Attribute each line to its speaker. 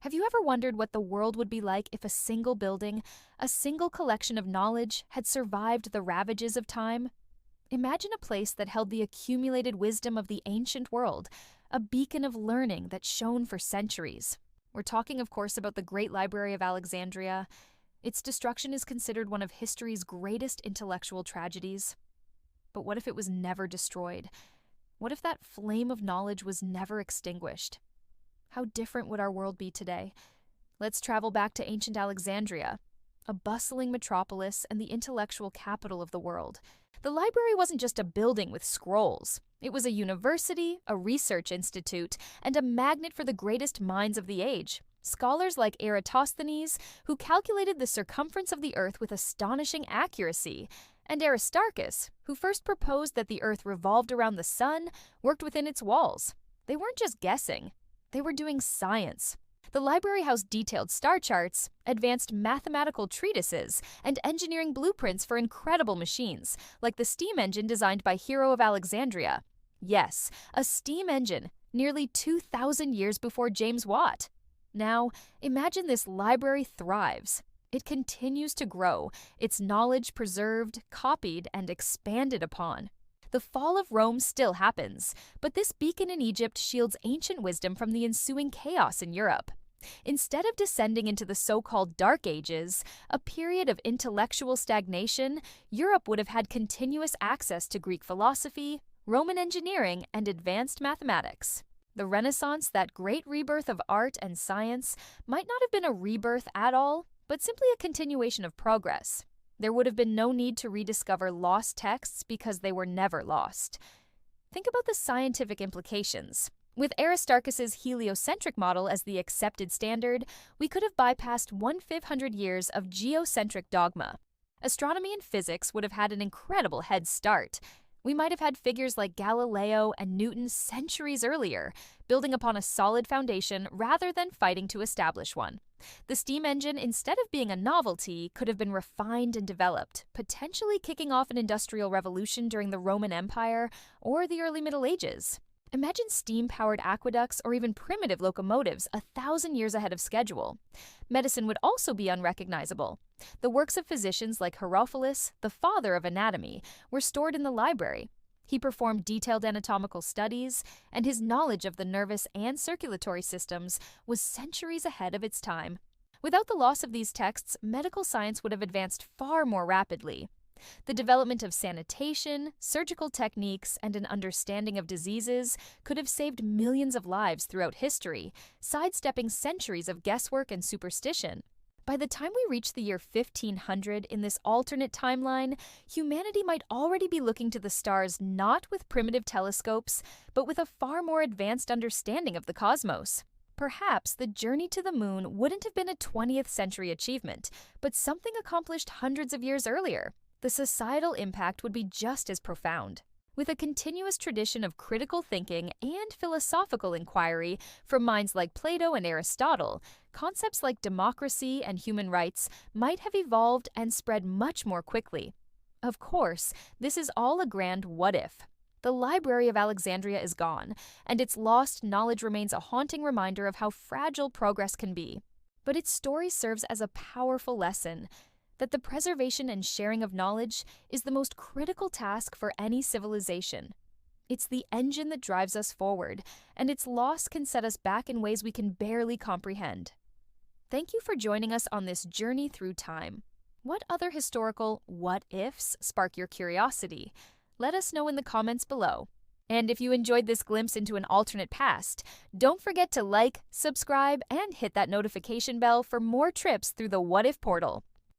Speaker 1: Have you ever wondered what the world would be like if a single building, a single collection of knowledge, had survived the ravages of time? Imagine a place that held the accumulated wisdom of the ancient world, a beacon of learning that shone for centuries. We're talking, of course, about the Great Library of Alexandria. Its destruction is considered one of history's greatest intellectual tragedies. But what if it was never destroyed? What if that flame of knowledge was never extinguished? How different would our world be today? Let's travel back to ancient Alexandria, a bustling metropolis and the intellectual capital of the world. The library wasn't just a building with scrolls. It was a university, a research institute, and a magnet for the greatest minds of the age. Scholars like Eratosthenes, who calculated the circumference of the Earth with astonishing accuracy, and Aristarchus, who first proposed that the Earth revolved around the sun, worked within its walls. They weren't just guessing. They were doing science. The library housed detailed star charts, advanced mathematical treatises, and engineering blueprints for incredible machines, like the steam engine designed by Hero of Alexandria. Yes, a steam engine, nearly 2,000 years before James Watt. Now, imagine this library thrives. It continues to grow, its knowledge preserved, copied, and expanded upon. The fall of Rome still happens, but this beacon in Egypt shields ancient wisdom from the ensuing chaos in Europe. Instead of descending into the so-called Dark Ages, a period of intellectual stagnation, Europe would have had continuous access to Greek philosophy, Roman engineering, and advanced mathematics. The Renaissance, that great rebirth of art and science, might not have been a rebirth at all, but simply a continuation of progress. There would have been no need to rediscover lost texts because they were never lost. Think about the scientific implications. With Aristarchus's heliocentric model as the accepted standard, we could have bypassed 1,500 years of geocentric dogma. Astronomy and physics would have had an incredible head start. We might have had figures like Galileo and Newton centuries earlier, building upon a solid foundation rather than fighting to establish one. The steam engine, instead of being a novelty, could have been refined and developed, potentially kicking off an industrial revolution during the Roman Empire or the early Middle Ages. Imagine steam-powered aqueducts or even primitive locomotives 1,000 years ahead of schedule. Medicine would also be unrecognizable. The works of physicians like Herophilus, the father of anatomy, were stored in the library. He performed detailed anatomical studies, and his knowledge of the nervous and circulatory systems was centuries ahead of its time. Without the loss of these texts, medical science would have advanced far more rapidly. The development of sanitation, surgical techniques, and an understanding of diseases could have saved millions of lives throughout history, sidestepping centuries of guesswork and superstition. By the time we reach the year 1500 in this alternate timeline, humanity might already be looking to the stars not with primitive telescopes, but with a far more advanced understanding of the cosmos. Perhaps the journey to the moon wouldn't have been a 20th century achievement, but something accomplished hundreds of years earlier. The societal impact would be just as profound. With a continuous tradition of critical thinking and philosophical inquiry from minds like Plato and Aristotle, concepts like democracy and human rights might have evolved and spread much more quickly. Of course, this is all a grand what-if. The Library of Alexandria is gone, and its lost knowledge remains a haunting reminder of how fragile progress can be. But its story serves as a powerful lesson that the preservation and sharing of knowledge is the most critical task for any civilization. It's the engine that drives us forward, and its loss can set us back in ways we can barely comprehend. Thank you for joining us on this journey through time. What other historical what-ifs spark your curiosity? Let us know in the comments below. And if you enjoyed this glimpse into an alternate past, don't forget to like, subscribe, and hit that notification bell for more trips through the What If portal.